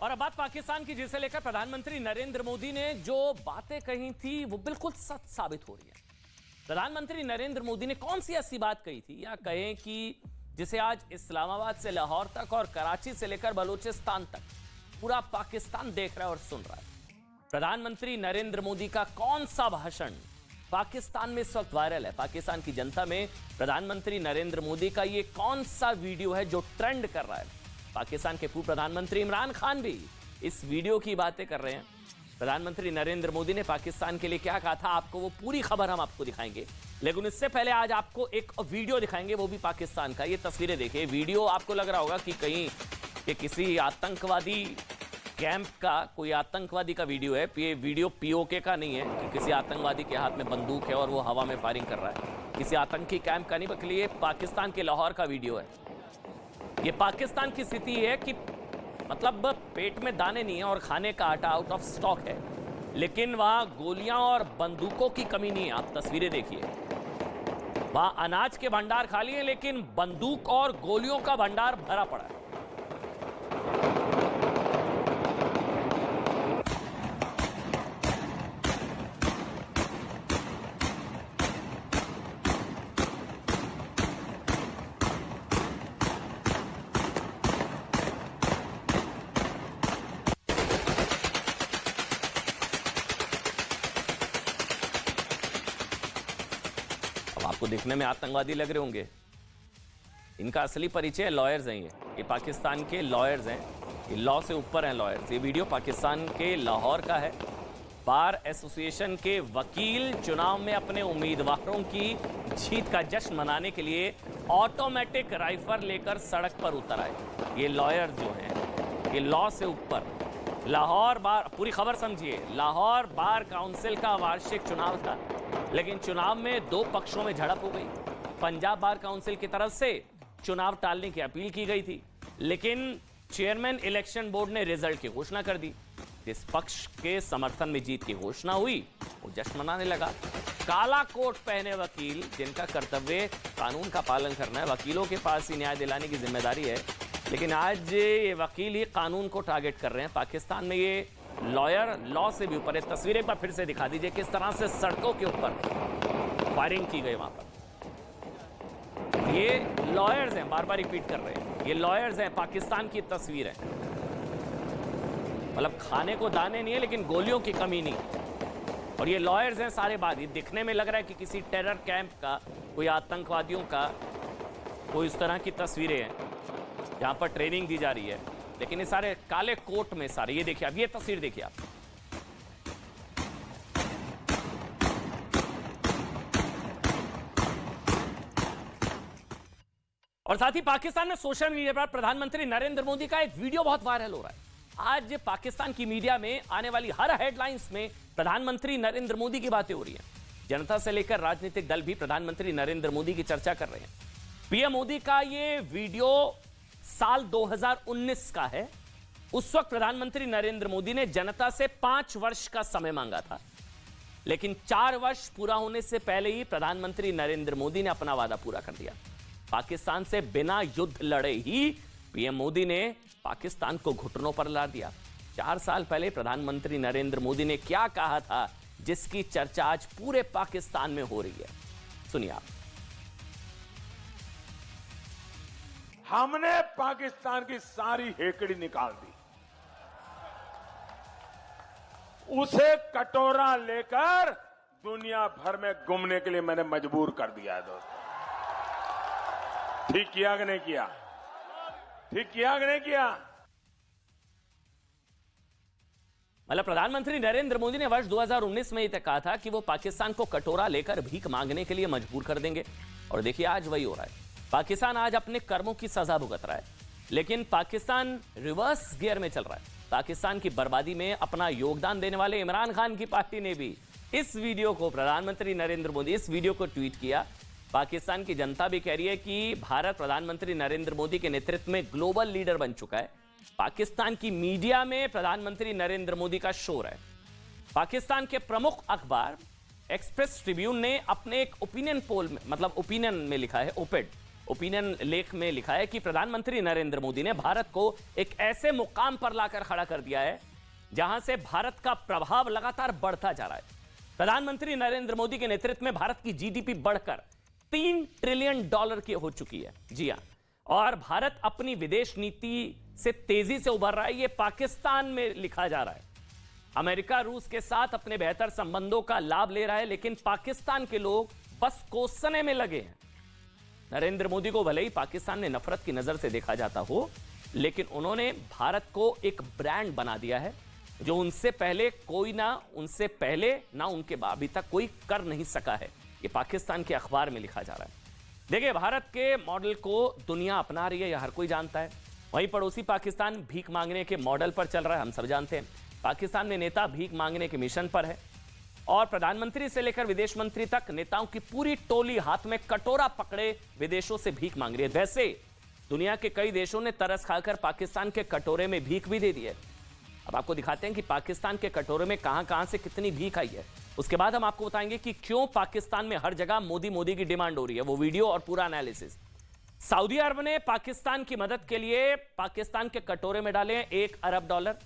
और अब बात पाकिस्तान की, जिसे लेकर प्रधानमंत्री नरेंद्र मोदी ने जो बातें कही थी वो बिल्कुल सच साबित हो रही है। प्रधानमंत्री नरेंद्र मोदी ने कौन सी ऐसी बात कही थी, या कहें कि जिसे आज इस्लामाबाद से लाहौर तक और कराची से लेकर बलूचिस्तान तक पूरा पाकिस्तान देख रहा है और सुन रहा है। प्रधानमंत्री नरेंद्र मोदी का कौन सा भाषण पाकिस्तान में इस वक्त वायरल है? पाकिस्तान की जनता में प्रधानमंत्री नरेंद्र मोदी का ये कौन सा वीडियो है जो ट्रेंड कर रहा है? पाकिस्तान के पूर्व प्रधानमंत्री इमरान खान भी इस वीडियो की बातें कर रहे हैं। प्रधानमंत्री नरेंद्र मोदी ने पाकिस्तान के लिए क्या कहा था, आपको वो पूरी खबर हम आपको दिखाएंगे, लेकिन इससे पहले आज आपको एक वीडियो दिखाएंगे, वो भी पाकिस्तान का। ये तस्वीरें देखिए। वीडियो आपको लग रहा होगा कि कहीं ये किसी आतंकवादी कैंप का, कोई आतंकवादी का वीडियो है। ये वीडियो पीओके का नहीं है कि किसी आतंकवादी के हाथ में बंदूक है और वो हवा में फायरिंग कर रहा है। किसी आतंकी कैंप का नहीं, बल्कि ये पाकिस्तान के लाहौर का वीडियो है। ये पाकिस्तान की स्थिति है कि मतलब पेट में दाने नहीं है और खाने का आटा आउट ऑफ स्टॉक है, लेकिन वहां गोलियां और बंदूकों की कमी नहीं है। आप तस्वीरें देखिए, वहां अनाज के भंडार खाली हैं, लेकिन बंदूक और गोलियों का भंडार भरा पड़ा है। आपको दिखने में आतंकवादी लग रहे होंगे, इनका असली परिचय लॉयर्स हैं। ये पाकिस्तान के लॉयर्स हैं, ये लॉ से ऊपर हैं लॉयर्स। ये वीडियो पाकिस्तान के लाहौर का है। बार एसोसिएशन के वकील चुनाव में अपने उम्मीदवारों की जीत का जश्न मनाने के लिए ऑटोमेटिक राइफल लेकर सड़क पर उतर आए। ये लॉयर्स जो हैं, ये लॉ से ऊपर। लाहौर बार, पूरी खबर समझिए। लाहौर बार काउंसिल का वार्षिक चुनाव था, लेकिन चुनाव में दो पक्षों में झड़प हो गई। पंजाब बार काउंसिल की तरफ से चुनाव टालने की अपील की गई थी, लेकिन चेयरमैन इलेक्शन बोर्ड ने रिजल्ट की घोषणा कर दी। जिस पक्ष के समर्थन में जीत की घोषणा हुई वो जश्न मनाने लगा। काला कोट पहने वकील, जिनका कर्तव्य कानून का पालन करना है, वकीलों के पास ही न्याय दिलाने की जिम्मेदारी है, लेकिन आज ये वकील ही कानून को टारगेट कर रहे हैं। पाकिस्तान में ये लॉयर लॉ से भी ऊपर है। तस्वीरें एक बार फिर से दिखा दीजिए, किस तरह से सड़कों के ऊपर फायरिंग की गई वहां पर। ये लॉयर्स हैं, बार बार रिपीट कर रहे हैं, ये लॉयर्स हैं। पाकिस्तान की तस्वीर है, मतलब खाने को दाने नहीं है, लेकिन गोलियों की कमी नहीं। और ये लॉयर्स हैं सारे बाद। ये दिखने में लग रहा है कि किसी टेरर कैंप का, कोई आतंकवादियों का, कोई इस तरह की तस्वीरें हैं जहां पर ट्रेनिंग दी जा रही है, लेकिन ये सारे काले कोट में सारे। ये देखिए, अब ये तस्वीर देखिए आप। और साथ ही पाकिस्तान में सोशल मीडिया पर प्रधानमंत्री नरेंद्र मोदी का एक वीडियो बहुत वायरल हो रहा है। आज पाकिस्तान की मीडिया में आने वाली हर हेडलाइंस में प्रधानमंत्री नरेंद्र मोदी की बातें हो रही हैं। जनता से लेकर राजनीतिक दल भी प्रधानमंत्री नरेंद्र मोदी की चर्चा कर रहे हैं। पीएम मोदी का ये वीडियो साल 2019 का है। उस वक्त प्रधानमंत्री नरेंद्र मोदी ने जनता से 5 वर्ष का समय मांगा था, लेकिन 4 वर्ष पूरा होने से पहले ही प्रधानमंत्री नरेंद्र मोदी ने अपना वादा पूरा कर दिया। पाकिस्तान से बिना युद्ध लड़े ही पीएम मोदी ने पाकिस्तान को घुटनों पर ला दिया। 4 साल पहले प्रधानमंत्री नरेंद्र मोदी ने क्या कहा था, जिसकी चर्चा आज पूरे पाकिस्तान में हो रही है? सुनिए आप। हमने पाकिस्तान की सारी हेकड़ी निकाल दी, उसे कटोरा लेकर दुनिया भर में घूमने के लिए मैंने मजबूर कर दिया है दोस्तों। ठीक किया कि नहीं किया? ठीक किया कि नहीं किया? मतलब प्रधानमंत्री नरेंद्र मोदी ने वर्ष 2019 में यह कहा था कि वो पाकिस्तान को कटोरा लेकर भीख मांगने के लिए मजबूर कर देंगे, और देखिए आज वही हो रहा है। पाकिस्तान आज अपने कर्मों की सजा भुगत रहा है, लेकिन पाकिस्तान रिवर्स गियर में चल रहा है। पाकिस्तान की बर्बादी में अपना योगदान देने वाले इमरान खान की पार्टी ने भी इस वीडियो को, प्रधानमंत्री नरेंद्र मोदी इस वीडियो को ट्वीट किया। पाकिस्तान की जनता भी कह रही है कि भारत प्रधानमंत्री नरेंद्र मोदी के नेतृत्व में ग्लोबल लीडर बन चुका है। पाकिस्तान की मीडिया में प्रधानमंत्री नरेंद्र मोदी का शोर है। पाकिस्तान के प्रमुख अखबार एक्सप्रेस ट्रिब्यून ने अपने एक ओपिनियन पोल में, मतलब ओपिनियन में लिखा है, ओपेड, ओपिनियन लेख में लिखा है कि प्रधानमंत्री नरेंद्र मोदी ने भारत को एक ऐसे मुकाम पर लाकर खड़ा कर दिया है जहां से भारत का प्रभाव लगातार बढ़ता जा रहा है। प्रधानमंत्री नरेंद्र मोदी के नेतृत्व में भारत की जीडीपी बढ़कर $3 ट्रिलियन की हो चुकी है। जी हां, और भारत अपनी विदेश नीति से तेजी से उभर रहा है। यह पाकिस्तान में लिखा जा रहा है। अमेरिका रूस के साथ अपने बेहतर संबंधों का लाभ ले रहा है, लेकिन पाकिस्तान के लोग बस कोसने में लगे हैं। नरेंद्र मोदी को भले ही पाकिस्तान में नफरत की नजर से देखा जाता हो, लेकिन उन्होंने भारत को एक ब्रांड बना दिया है जो उनसे पहले ना उनके अभी तक कोई कर नहीं सका है। ये पाकिस्तान के अखबार में लिखा जा रहा है। देखिए, भारत के मॉडल को दुनिया अपना रही है, यह हर कोई जानता है। वहीं पड़ोसी पाकिस्तान भीख मांगने के मॉडल पर चल रहा है, हम सब जानते हैं। पाकिस्तान में नेता भीख मांगने के मिशन पर है और प्रधानमंत्री से लेकर विदेश मंत्री तक नेताओं की पूरी टोली हाथ में कटोरा पकड़े विदेशों से भीख मांग रही है। वैसे दुनिया के कई देशों ने तरस खाकर पाकिस्तान के कटोरे में भीख भी दे दी है। अब आपको दिखाते हैं कि पाकिस्तान के कटोरे में कहां से कितनी भीख आई है। उसके बाद हम आपको बताएंगे कि क्यों पाकिस्तान में हर जगह मोदी की डिमांड हो रही है। वो वीडियो और पूरा एनालिसिस। सऊदी अरब ने पाकिस्तान की मदद के लिए पाकिस्तान के कटोरे में डाले हैं $1 अरब।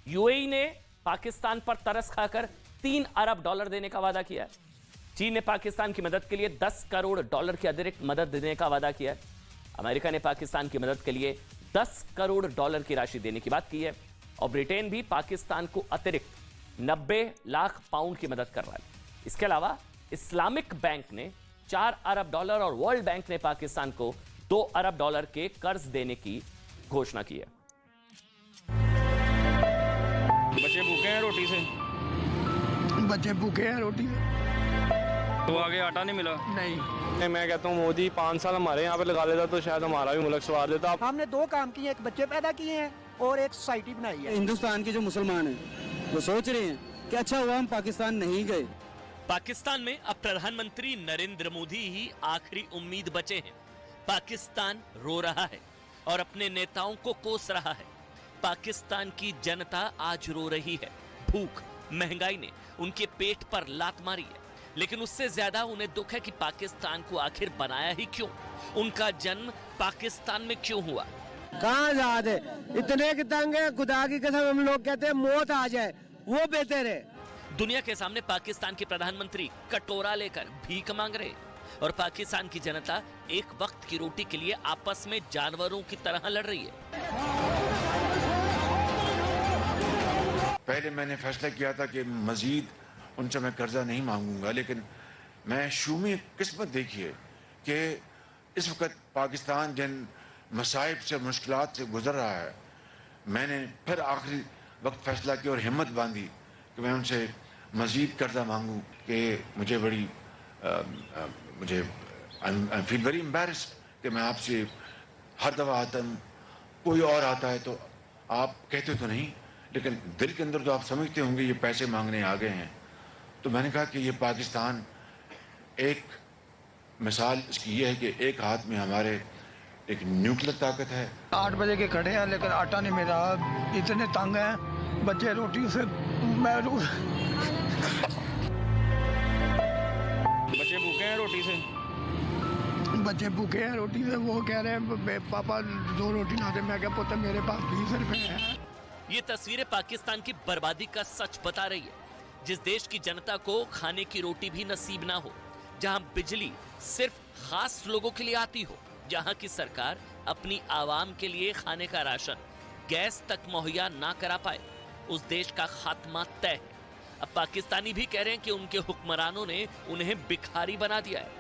यूएई ने पाकिस्तान पर तरस खाकर $3 अरब देने का वादा किया है। चीन ने पाकिस्तान की मदद के लिए $10 करोड़ की अतिरिक्त मदद देने का वादा किया है। अमेरिका ने पाकिस्तान की मदद के लिए $10 करोड़ की राशि देने की बात की है और ब्रिटेन भी पाकिस्तान को अतिरिक्त 90 लाख पाउंड की मदद कर रहा है। इसके अलावा इस्लामिक बैंक ने $4 अरब और वर्ल्ड बैंक ने पाकिस्तान को $2 अरब के कर्ज देने की घोषणा की है। बच्चे भूखे हैं रोटी से। बच्चे भूखे हैं रोटी से। तो आगे आटा नहीं मिला। नहीं, मैं कहता हूँ मोदी 5 साल हमारे यहाँ पे लगा लेता तो शायद हमारा भी मुल्क सवार देता। हमने 2 काम किए, एक बच्चे पैदा किए हैं और एक सोसाइटी बनाई है। हिंदुस्तान के जो मुसलमान हैं वो सोच रहे हैं कि अच्छा हुआ हम पाकिस्तान नहीं गए। पाकिस्तान में अब प्रधानमंत्री नरेंद्र मोदी ही आखिरी उम्मीद बचे हैं। पाकिस्तान रो रहा है और अपने नेताओं को कोस रहा है। पाकिस्तान की जनता आज रो रही है। भूख, महंगाई ने उनके पेट पर लात मारी है, लेकिन उससे ज्यादा उन्हें दुख है कि पाकिस्तान को आखिर बनाया ही क्यों? उनका जन्म पाकिस्तान में क्यों हुआ? कहाँ याद है, इतने के तंग है, खुदा की कसम हम लोग कहते हैं मौत आ जाए वो बेहतर है। दुनिया के सामने पाकिस्तान के प्रधानमंत्री कटोरा लेकर भीख मांग रहे और पाकिस्तान की जनता एक वक्त की रोटी के लिए आपस में जानवरों की तरह लड़ रही है। पहले मैंने फैसला किया था कि मजीद उनसे मैं कर्जा नहीं मांगूंगा, लेकिन मैं शूमी किस्मत देखिए कि इस वक्त पाकिस्तान जिन मसाइब से मुश्किलात से गुजर रहा है, मैंने फिर आखिरी वक्त फैसला किया और हिम्मत बांधी कि मैं उनसे मजीद कर्जा मांगूं। कि मुझे बड़ी मुझे आई फील वेरी एम्बैरेस्ड कि मैं आपसे हर दफ़ा आता हूँ, कोई और आता है तो आप कहते तो नहीं, लेकिन दिल के अंदर तो आप समझते होंगे ये पैसे मांगने आ गए हैं। तो मैंने कहा कि ये पाकिस्तान एक मिसाल इसकी ये है कि एक हाथ में हमारे एक न्यूक्लियर ताकत है। 8 बजे के खड़े हैं लेकिन आटा नहीं मिल रहा, इतने तंग हैं बच्चे रोटी से महरूम। बच्चे भूखे हैं रोटी से। बच्चे भूखे हैं रोटी से। वो कह रहे हैं पापा 2 रोटी ला दे। मैं क्या पुत्र मेरे पास 20 रुपए हैं। ये तस्वीरें पाकिस्तान की बर्बादी का सच बता रही है। जिस देश की जनता को खाने की रोटी भी नसीब ना हो, जहां बिजली सिर्फ खास लोगों के लिए आती हो, जहां की सरकार अपनी आवाम के लिए खाने का राशन, गैस तक मुहैया ना करा पाए, उस देश का खात्मा तय है। अब पाकिस्तानी भी कह रहे हैं कि उनके हुक्मरानों ने उन्हें भिखारी बना दिया है।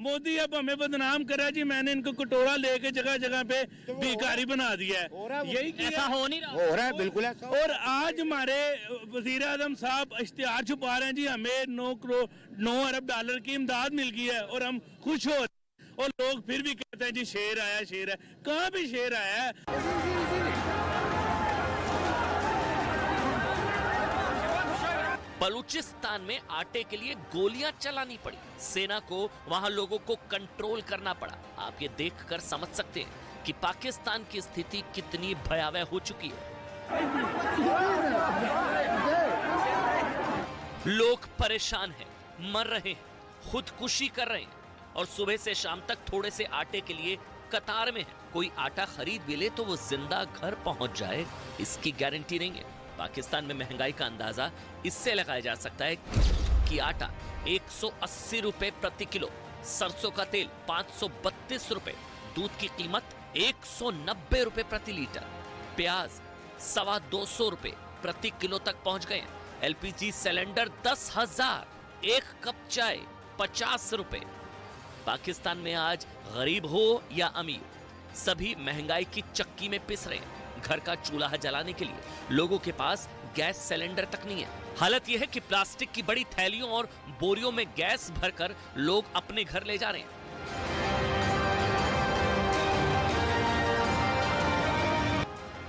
मोदी अब हमें बदनाम करा जी, मैंने इनको कटोरा लेके जगह जगह पे भिखारी बना दिया है। यही ऐसा हो नहीं रहा। हो रहा है, बिल्कुल ऐसा। और आज हमारे वजीर आजम साहब इश्तिहार छुपा रहे हैं जी, हमें $9 अरब की इमदाद मिल गई है और हम खुश हो रहे हैं। और लोग फिर भी कहते हैं जी शेर आया, शेर है। कहाँ भी शेर आया है? बलूचिस्तान में आटे के लिए गोलियां चलानी पड़ी, सेना को वहां लोगों को कंट्रोल करना पड़ा। आप ये देखकर समझ सकते हैं कि पाकिस्तान की स्थिति कितनी भयावह हो चुकी है। लोग परेशान हैं, मर रहे हैं, खुदकुशी कर रहे हैं। और सुबह से शाम तक थोड़े से आटे के लिए कतार में है। कोई आटा खरीद भी ले तो वो जिंदा घर पहुंच जाए, इसकी गारंटी नहीं है। पाकिस्तान में महंगाई का अंदाजा इससे लगाया जा सकता है कि आटा 180 रुपए प्रति किलो, सरसों का तेल 532 रुपए, दूध की कीमत 190 रुपए प्रति लीटर, प्याज 225 रुपए प्रति किलो तक पहुंच गए हैं। एलपीजी सिलेंडर 10,000, एक कप चाय 50 रुपए। पाकिस्तान में आज गरीब हो या अमीर, सभी महंगाई की चक्की में पिस रहे हैं। घर का चूल्हा जलाने के लिए लोगों के पास गैस सिलेंडर तक नहीं है। हालत यह है कि प्लास्टिक की बड़ी थैलियों और बोरियों में गैस भरकर लोग अपने घर ले जा रहे हैं।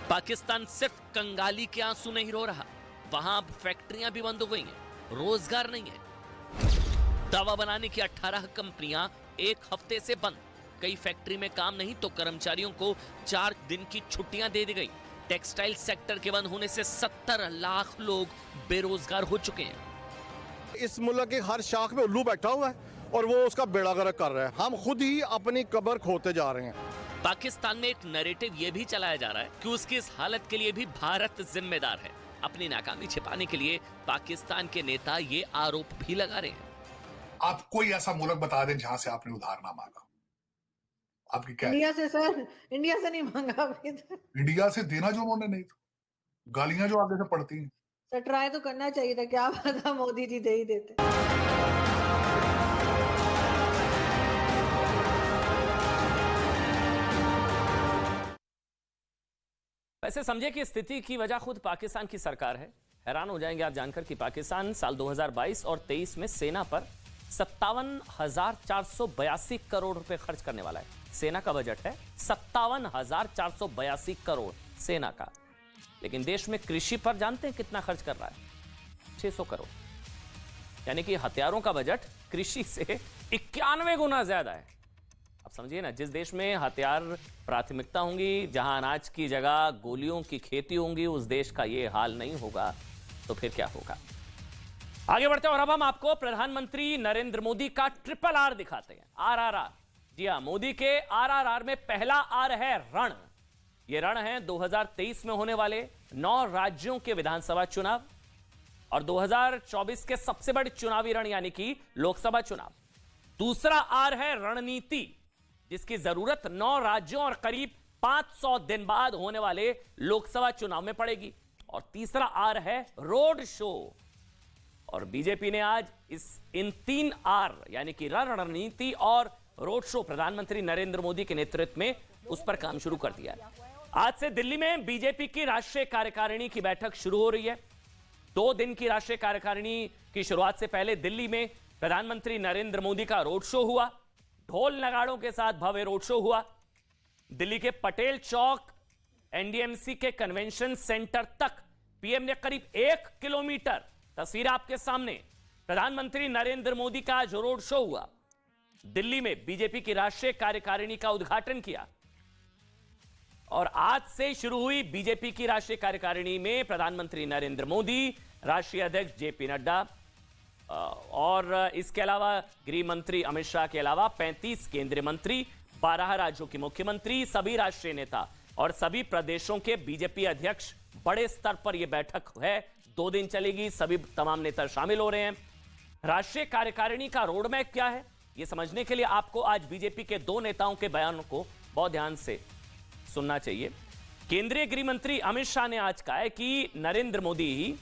पाकिस्तान सिर्फ कंगाली के आंसू नहीं रो रहा, वहां अब फैक्ट्रियां भी बंद हो गई हैं, रोजगार नहीं है। दवा बनाने की 18 कंपनियां एक हफ्ते से बंद। कई फैक्ट्री में काम नहीं तो कर्मचारियों को 4 दिन की छुट्टियां दे दी गई। टेक्सटाइल सेक्टर के बंद होने से 70 लाख लोग बेरोजगार हो चुके हैं। इस मुल्क के हर शाख में उल्लू बैठा हुआ है और वो उसका बेड़ा गर्क कर रहा है। हम खुद ही अपनी कब्र खोते जा रहे हैं। पाकिस्तान में एक नैरेटिव ये भी चलाया जा रहा है कि उसकी इस हालत के लिए भी भारत जिम्मेदार है। अपनी नाकामी छिपाने के लिए पाकिस्तान के नेता ये आरोप भी लगा रहे हैं। आप कोई ऐसा मुल्क बता दें जहां से आपने उधार ना मांगा। आपकी क्या? इंडिया से सर, इंडिया से नहीं मांगा अभी तक। इंडिया से देना जो उन्होंने नहीं था, गालियां जो आगे से पड़ती हैं। सर ट्राई तो करना चाहिए था, क्या पता मोदी जी दे ही देते। वैसे समझे कि स्थिति की वजह खुद पाकिस्तान की सरकार है। हैरान हो जाएंगे आप जानकर कि पाकिस्तान साल 2022 और 23 में सेना पर 57,482 करोड़ रुपए खर्च करने वाला है। सेना का बजट है 57,482 करोड़ सेना का। लेकिन देश में कृषि पर जानते हैं कितना खर्च कर रहा है? 600 करोड़। यानी कि हथियारों का बजट कृषि से 91 गुना ज्यादा है। अब समझिए ना, जिस देश में हथियार प्राथमिकता होंगी, जहां अनाज की जगह गोलियों की खेती होंगी, उस देश का ये हाल नहीं होगा तो फिर क्या होगा? आगे बढ़ते हैं और अब हम आपको प्रधानमंत्री नरेंद्र मोदी का ट्रिपल आर दिखाते हैं। RRR। जी हां, मोदी के RRR में पहला आर है रण। ये रण है 2023 में होने वाले 9 राज्यों के विधानसभा चुनाव और 2024 के सबसे बड़े चुनावी रण यानी कि लोकसभा चुनाव। दूसरा आर है रणनीति, जिसकी जरूरत 9 राज्यों और करीब 500 दिन बाद होने वाले लोकसभा चुनाव में पड़ेगी। और तीसरा आर है रोड शो। और बीजेपी ने आज इन 3 आर यानी कि रणनीति और रोड शो प्रधानमंत्री नरेंद्र मोदी के नेतृत्व में उस पर काम शुरू कर दिया है। आज से दिल्ली में बीजेपी की राष्ट्रीय कार्यकारिणी की बैठक शुरू हो रही है। 2 दिन की राष्ट्रीय कार्यकारिणी की शुरुआत से पहले दिल्ली में प्रधानमंत्री नरेंद्र मोदी का रोड शो हुआ। ढोल नगाड़ों के साथ भव्य रोड शो हुआ। दिल्ली के पटेल चौक एनडीएमसी के कन्वेंशन सेंटर तक पीएम ने करीब 1 किलोमीटर, तस्वीर आपके सामने, प्रधानमंत्री नरेंद्र मोदी का जो रोड शो हुआ, दिल्ली में बीजेपी की राष्ट्रीय कार्यकारिणी का उद्घाटन किया। और आज से शुरू हुई बीजेपी की राष्ट्रीय कार्यकारिणी में प्रधानमंत्री नरेंद्र मोदी, राष्ट्रीय अध्यक्ष जेपी नड्डा और इसके अलावा गृह मंत्री अमित शाह के अलावा 35 केंद्रीय मंत्री, 12 राज्यों के मुख्यमंत्री, सभी राष्ट्रीय नेता और सभी प्रदेशों के बीजेपी अध्यक्ष, बड़े स्तर पर यह बैठक है। 2 दिन चलेगी, सभी तमाम नेता शामिल हो रहे हैं। राष्ट्रीय कार्यकारिणी का रोडमैप क्या है, यह समझने के लिए आपको आज बीजेपी के 2 नेताओं के बयानों को बहुत ध्यान से सुनना चाहिए। केंद्रीय गृह मंत्री अमित शाह ने आज कहा है कि नरेंद्र मोदी ही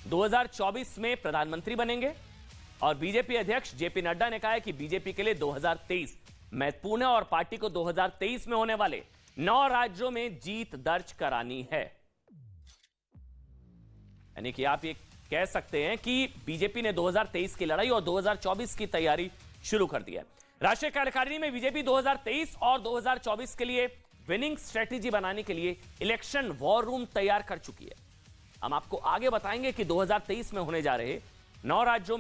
2024 में प्रधानमंत्री बनेंगे और बीजेपी अध्यक्ष जेपी नड्डा ने कहा है कि बीजेपी के लिए 2023 महत्वपूर्ण है और पार्टी को 2023 में होने वाले 9 राज्यों में जीत दर्ज करानी है। यानी कि आप ये कह सकते हैं कि बीजेपी ने 2023 की लड़ाई और 2024 की तैयारी शुरू कर दी है। राष्ट्रीय कार्यकारिणी में बीजेपी 2023 और 2024 के लिए विनिंग स्ट्रेटेजी बनाने के लिए इलेक्शन वॉर रूम तैयार कर चुकी है। हम आपको आगे बताएंगे कि 2023 में होने जा रहे 9 राज्यों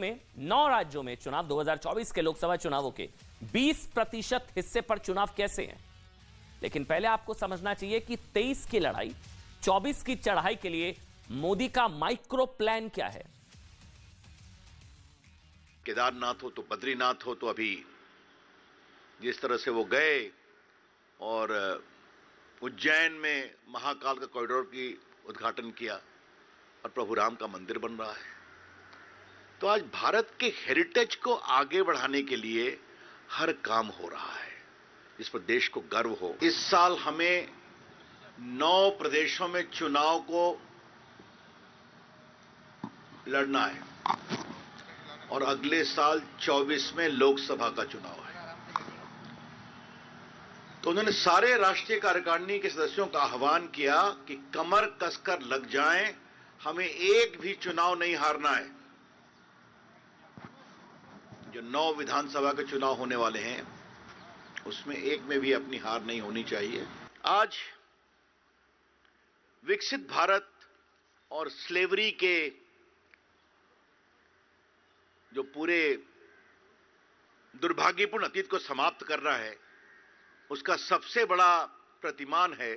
में चुनाव 2024 के लोकसभा चुनावों के 20% हिस्से पर चुनाव कैसे हैं। लेकिन पहले आपको समझना चाहिए कि 23 की लड़ाई, 24 की चढ़ाई के लिए मोदी का माइक्रो प्लान क्या है। केदारनाथ हो तो बद्रीनाथ हो तो अभी जिस तरह से वो गए और उज्जैन में महाकाल का कॉरिडोर की उद्घाटन किया और प्रभु राम का मंदिर बन रहा है। तो आज भारत के हेरिटेज को आगे बढ़ाने के लिए हर काम हो रहा है, जिस पर देश को गर्व हो। इस साल हमें 9 प्रदेशों में चुनाव को लड़ना है और अगले साल 24 में लोकसभा का चुनाव है। तो उन्होंने सारे राष्ट्रीय कार्यकारिणी के सदस्यों का आह्वान किया कि कमर कसकर लग जाएं, हमें एक भी चुनाव नहीं हारना है। जो 9 विधानसभा के चुनाव होने वाले हैं उसमें एक में भी अपनी हार नहीं होनी चाहिए। आज विकसित भारत और स्लेवरी के जो पूरे दुर्भाग्यपूर्ण अतीत को समाप्त कर रहा है, उसका सबसे बड़ा प्रतिमान है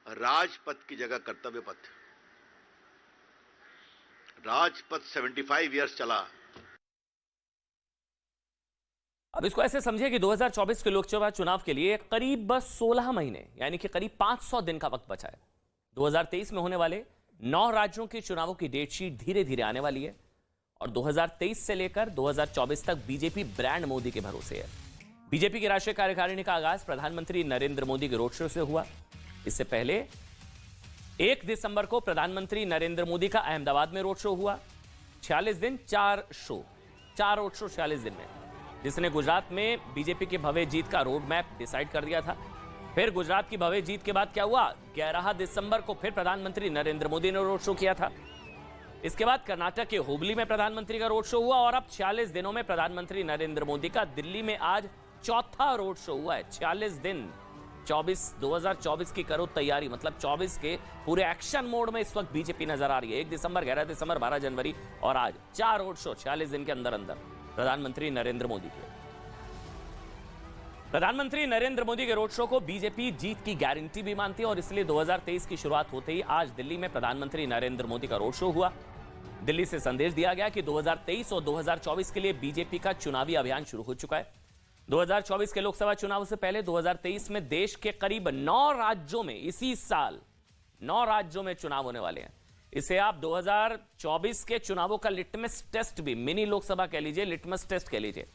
राजपथ की जगह कर्तव्य पथ। राजपथ 75 इयर्स चला। अब इसको ऐसे समझिए कि 2024 के लोकसभा चुनाव के लिए करीब 16 महीने यानी कि करीब 500 दिन का वक्त बचा है। 2023 में होने वाले 9 राज्यों के चुनावों की डेट शीट धीरे धीरे आने वाली है और 2023 से लेकर 2024 तक बीजेपी ब्रांड मोदी के भरोसे है। बीजेपी की राष्ट्रीय कार्यकारिणी का आगाज प्रधानमंत्री नरेंद्र मोदी के रोड शो से हुआ। इससे पहले 1 दिसंबर को प्रधानमंत्री नरेंद्र मोदी का अहमदाबाद में रोड शो हुआ। 46 दिन 4 रोड शो 46 दिन में, जिसने गुजरात में बीजेपी की भव्य जीत का रोड मैप डिसाइड कर दिया था। फिर गुजरात की भव्य जीत के बाद क्या हुआ, 11 दिसंबर को फिर प्रधानमंत्री नरेंद्र मोदी ने रोड शो किया था। इसके बाद कर्नाटक के हुबली में प्रधानमंत्री का रोड शो हुआ और अब 46 दिनों में प्रधानमंत्री नरेंद्र मोदी का दिल्ली में आज चौथा रोड शो हुआ है। 46 दिन 2024 की करो तैयारी, मतलब 24 के पूरे एक्शन मोड में इस वक्त बीजेपी नजर आ रही है। 1 दिसंबर, 11 दिसंबर, 12 जनवरी और आज 4 रोड शो 46 दिन के अंदर अंदर प्रधानमंत्री नरेंद्र मोदी के। प्रधानमंत्री नरेंद्र मोदी के रोड शो को बीजेपी जीत की गारंटी भी मानती है और इसलिए 2023 की शुरुआत होते ही आज दिल्ली में प्रधानमंत्री नरेंद्र मोदी का रोड शो हुआ। दिल्ली से संदेश दिया गया कि 2023 और 2024 के लिए बीजेपी का चुनावी अभियान शुरू हो चुका है। 2024 के लोकसभा चुनाव से पहले 2023 में देश के करीब 9 राज्यों में इसी साल 9 राज्यों में चुनाव होने वाले हैं। इसे आप 2024 के चुनावों का लिटमस टेस्ट भी, मिनी लोकसभा कह लीजिए, लिटमस टेस्ट कह लीजिए।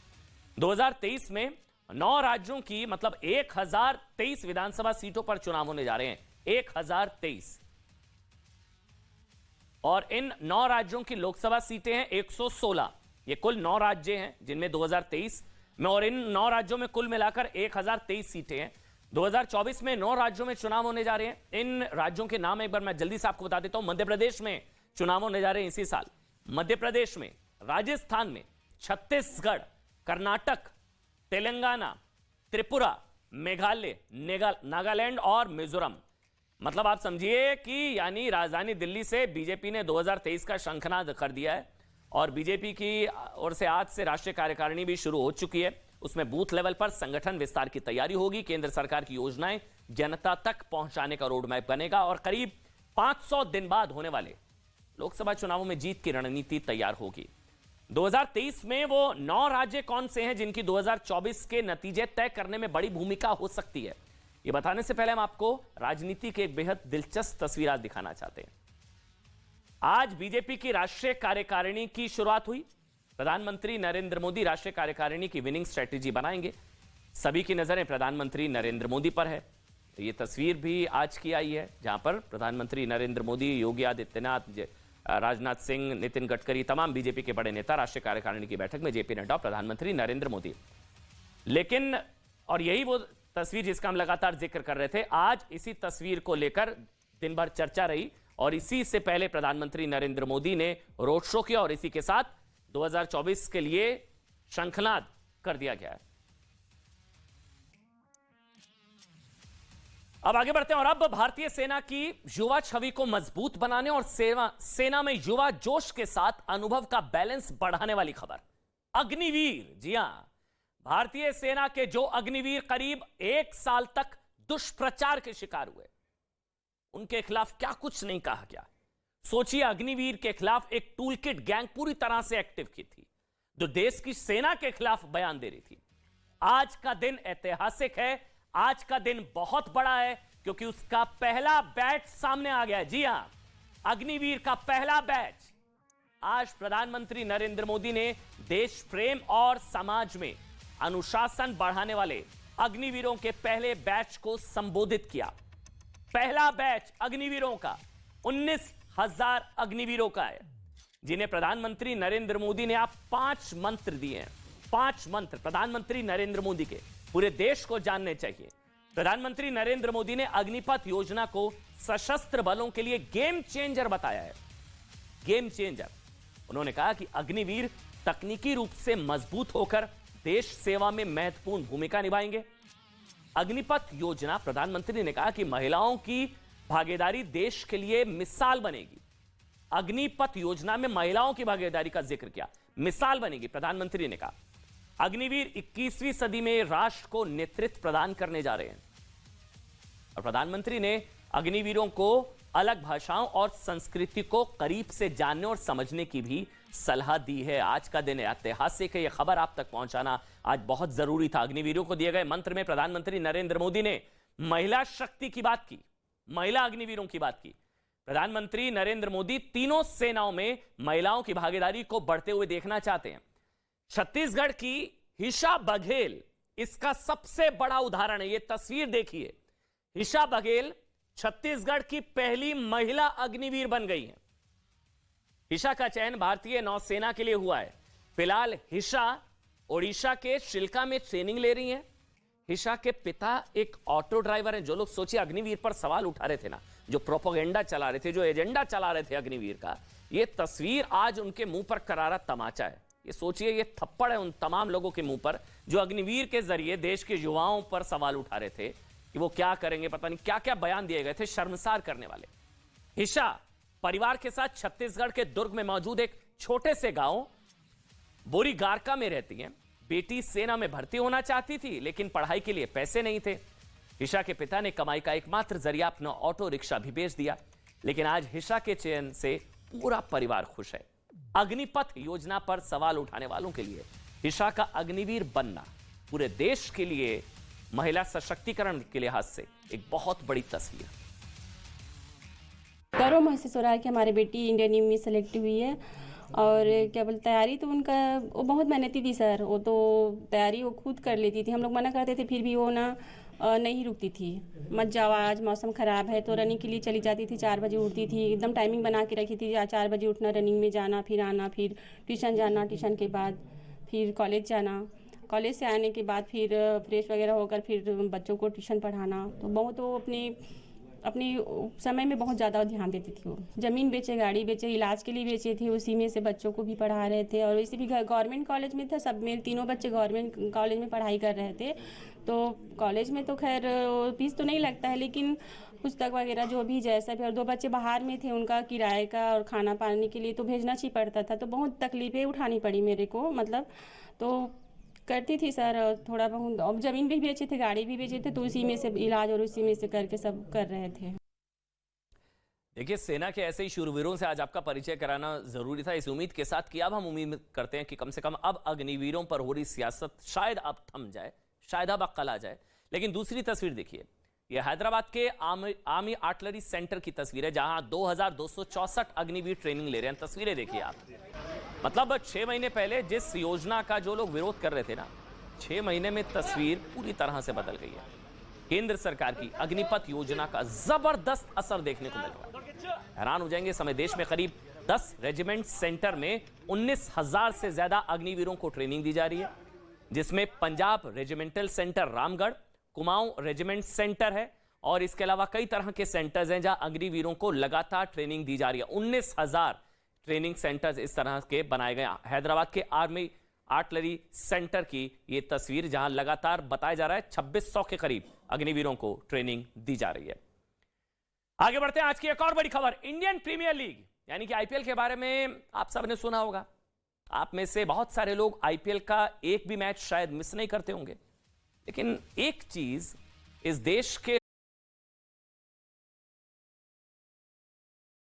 2023 में 9 राज्यों की मतलब 1023 विधानसभा सीटों पर चुनाव होने जा रहे हैं। 1023 और इन 9 राज्यों की लोकसभा सीटें हैं 116। ये कुल 9 राज्य हैं जिनमें 2023 में, और इन 9 राज्यों में कुल मिलाकर 1023 सीटें हैं। 2024 में 9 राज्यों में चुनाव होने जा रहे हैं। इन राज्यों के नाम एक बार मैं जल्दी से आपको बता देता हूं। मध्य प्रदेश में चुनाव होने जा रहे हैं इसी साल। मध्य प्रदेश में, राजस्थान में, छत्तीसगढ़, कर्नाटक, तेलंगाना, त्रिपुरा, मेघालय, नागालैंड और मिजोरम। मतलब आप समझिए कि यानी राजधानी दिल्ली से बीजेपी ने 2023 का शंखनाद कर दिया है और बीजेपी की ओर से आज से राष्ट्रीय कार्यकारिणी भी शुरू हो चुकी है। उसमें बूथ लेवल पर संगठन विस्तार की तैयारी होगी। केंद्र सरकार की योजनाएं जनता तक पहुंचाने का रोड मैप बनेगा और करीब 500 दिन बाद होने वाले लोकसभा चुनावों में जीत की रणनीति तैयार होगी। 2023 में वो 9 राज्य कौन से हैं जिनकी 2024 के नतीजे तय करने में बड़ी भूमिका हो सकती है, ये बताने से पहले हम आपको राजनीति की एक बेहद दिलचस्प तस्वीर आज दिखाना चाहते हैं। आज बीजेपी की राष्ट्रीय कार्यकारिणी की शुरुआत हुई। प्रधानमंत्री नरेंद्र मोदी राष्ट्रीय कार्यकारिणी की विनिंग स्ट्रेटेजी बनाएंगे। सभी की नजरें प्रधानमंत्री नरेंद्र मोदी पर है। ये तस्वीर भी आज की आई है जहां पर प्रधानमंत्री नरेंद्र मोदी, योगी आदित्यनाथ, राजनाथ सिंह, नितिन गडकरी, तमाम बीजेपी के बड़े नेता राष्ट्रीय कार्यकारिणी की बैठक में, जेपी नड्डा, प्रधानमंत्री नरेंद्र मोदी। लेकिन और यही वो तस्वीर जिसका हम लगातार जिक्र कर रहे थे, आज इसी तस्वीर को लेकर दिन भर चर्चा रही और इसी से पहले प्रधानमंत्री नरेंद्र मोदी ने रोड शो किया और इसी के साथ 2024 के लिए शंखनाद कर दिया गया है। अब आगे बढ़ते हैं और अब भारतीय सेना की युवा छवि को मजबूत बनाने और सेना में युवा जोश के साथ अनुभव का बैलेंस बढ़ाने वाली खबर। अग्निवीर, जी हां, भारतीय सेना के जो अग्निवीर करीब 1 साल तक दुष्प्रचार के शिकार हुए, उनके खिलाफ क्या कुछ नहीं कहा गया। सोचिए, अग्निवीर के खिलाफ एक टूलकिट गैंग पूरी तरह से एक्टिव की थी जो देश की सेना के खिलाफ बयान दे रही थी। आज का दिन ऐतिहासिक है, आज का दिन बहुत बड़ा है, क्योंकि उसका पहला बैच सामने आ गया है। जी हां, अग्निवीर का पहला बैच। आज प्रधानमंत्री नरेंद्र मोदी ने देश प्रेम और समाज में अनुशासन बढ़ाने वाले अग्निवीरों के पहले बैच को संबोधित किया। पहला बैच अग्निवीरों का 19,000 अग्निवीरों का है, जिन्हें प्रधानमंत्री नरेंद्र मोदी ने आप 5 मंत्र दिए हैं। 5 मंत्र प्रधानमंत्री नरेंद्र मोदी के पूरे देश को जानने चाहिए। प्रधानमंत्री नरेंद्र मोदी ने अग्निपथ योजना को सशस्त्र बलों के लिए गेम चेंजर बताया है। Game changer. उन्होंने कहा कि अग्निवीर तकनीकी रूप से मजबूत होकर देश सेवा में महत्वपूर्ण भूमिका निभाएंगे। अग्निपथ योजना, प्रधानमंत्री ने कहा कि महिलाओं की भागीदारी देश के लिए मिसाल बनेगी। अग्निपथ योजना में महिलाओं की भागीदारी का जिक्र किया, मिसाल बनेगी, प्रधानमंत्री ने कहा। अग्निवीर 21वीं सदी में राष्ट्र को नेतृत्व प्रदान करने जा रहे हैं। और प्रधानमंत्री ने अग्निवीरों को अलग भाषाओं और संस्कृति को करीब से जानने और समझने की भी सलाह दी है। आज का दिन ऐतिहासिक है, यह खबर आप तक पहुंचाना आज बहुत जरूरी था। अग्निवीरों को दिए गए मंत्र में प्रधानमंत्री नरेंद्र मोदी ने महिला शक्ति की बात की, महिला अग्निवीरों की बात की। प्रधानमंत्री नरेंद्र मोदी तीनों सेनाओं में महिलाओं की भागीदारी को बढ़ते हुए देखना चाहते हैं। छत्तीसगढ़ की हिशा बघेल इसका सबसे बड़ा उदाहरण है। यह तस्वीर देखिए, हिशा बघेल छत्तीसगढ़ की पहली महिला अग्निवीर बन गई हैं। हिशा का चयन भारतीय नौसेना के लिए हुआ है। फिलहाल हिशा ओडिशा के शिल्का में ट्रेनिंग ले रही हैं। हिशा के पिता एक ऑटो ड्राइवर हैं। जो लोग सोचिए अग्निवीर पर सवाल उठा रहे थे ना, जो प्रोपेगेंडा चला रहे थे, जो एजेंडा चला रहे थे अग्निवीर का, यह तस्वीर आज उनके मुंह पर करारा तमाचा है। ये सोचिए, ये थप्पड़ है उन तमाम लोगों के मुंह पर जो अग्निवीर के जरिए देश के युवाओं पर सवाल उठा रहे थे कि वो क्या करेंगे, पता नहीं क्या क्या बयान दिए गए थे शर्मसार करने वाले। हिशा परिवार के साथ छत्तीसगढ़ के दुर्ग में मौजूद एक छोटे से गांव बोरीगारका में रहती हैं। बेटी सेना में भर्ती होना चाहती थी, लेकिन पढ़ाई के लिए पैसे नहीं थे। हिशा के पिता ने कमाई का एकमात्र जरिया अपना ऑटो रिक्शा भी बेच दिया। लेकिन आज हिशा के चयन से पूरा परिवार खुश है। अग्निपथ योजना पर सवाल उठाने वालों के लिए हिशा का अग्निवीर बनना पूरे देश के लिए महिला सशक्तिकरण के लिहाज से एक बहुत बड़ी तस्वीर। गर्व महसूस हो रहा है कि हमारी बेटी इंडियन नेवी में सेलेक्ट हुई है। और क्या बोलते, तैयारी तो उनका, वो बहुत मेहनती थी सर। वो तो तैयारी वो खुद कर लेती थी। हम लोग मना करते थे, फिर भी वो ना नहीं रुकती थी। मत जाओ, आज मौसम ख़राब है, तो रनिंग के लिए चली जाती थी। 4 बजे उठती थी, एकदम टाइमिंग बना के रखी थी। 4 बजे उठना, रनिंग में जाना, फिर आना, फिर ट्यूशन जाना, ट्यूशन के बाद फिर कॉलेज जाना, कॉलेज से आने के बाद फिर फ्रेश वगैरह होकर फिर बच्चों को ट्यूशन पढ़ाना। तो बहुत वो अपनी समय में बहुत ज़्यादा ध्यान देती थी। वो ज़मीन बेचे, गाड़ी बेचे, इलाज के लिए बेचे थे, उसी में से बच्चों को भी पढ़ा रहे थे। और वैसे भी गवर्नमेंट कॉलेज में था, सब में तीनों बच्चे गवर्नमेंट कॉलेज में पढ़ाई कर रहे थे। तो कॉलेज में तो खैर फीस तो नहीं लगता है, लेकिन पुस्तक वगैरह जो भी जैसा भी। और 2 बच्चे बाहर में थे, उनका किराए का और खाना पानी के लिए तो भेजना ही पड़ता था। तो बहुत तकलीफ़ें उठानी पड़ी मेरे को, मतलब तो करती थी सर थोड़ा बहुत। अब ज़मीन भी बेचे थे, गाड़ी भी बेचे थे, तो उसी में से इलाज और उसी में से करके सब कर रहे थे। देखिए, सेना के ऐसे ही शूरवीरों से आज आपका परिचय कराना जरूरी था, इस उम्मीद के साथ कि अब हम उम्मीद करते हैं कि कम से कम अब अग्निवीरों पर हो रही सियासत शायद अब थम जाए, शायद अब अक्ल आ जाए। लेकिन दूसरी तस्वीर देखिए, यह हैदराबाद के आर्मी आर्टिलरी सेंटर की तस्वीर है, जहां 2264 अग्निवीर ट्रेनिंग ले रहे हैं। तस्वीरें देखिए आप, मतलब 6 महीने पहले जिस योजना का जो लोग विरोध कर रहे थे ना, 6 महीने में तस्वीर पूरी तरह से बदल गई है। केंद्र सरकार की अग्निपथ योजना का जबरदस्त असर देखने को मिल रहा है। हैरान हो जाएंगे, समय देश में करीब 10 रेजिमेंट सेंटर में 19,000 से ज्यादा अग्निवीरों को ट्रेनिंग दी जा रही है, जिसमें Punjab regimental centre Ramgarh, Kumaon regiment centre है और इसके अलावा कई तरह के सेंटर्स हैं जहां अग्निवीरों को लगातार ट्रेनिंग दी जा रही है। 19,000 ट्रेनिंग सेंटर्स इस तरह के बनाए गए। हैदराबाद के आर्मी आर्टिलरी सेंटर की ये तस्वीर, जहां लगातार बताया जा रहा है 2600 के करीब अग्निवीरों को ट्रेनिंग दी जा रही है। आगे बढ़ते हैं, आज की एक और बड़ी खबर। इंडियन प्रीमियर लीग यानी कि आईपीएल के बारे में आप सबने सुना होगा। आप में से बहुत सारे लोग आईपीएल का एक भी मैच शायद मिस नहीं करते होंगे, लेकिन एक चीज इस देश के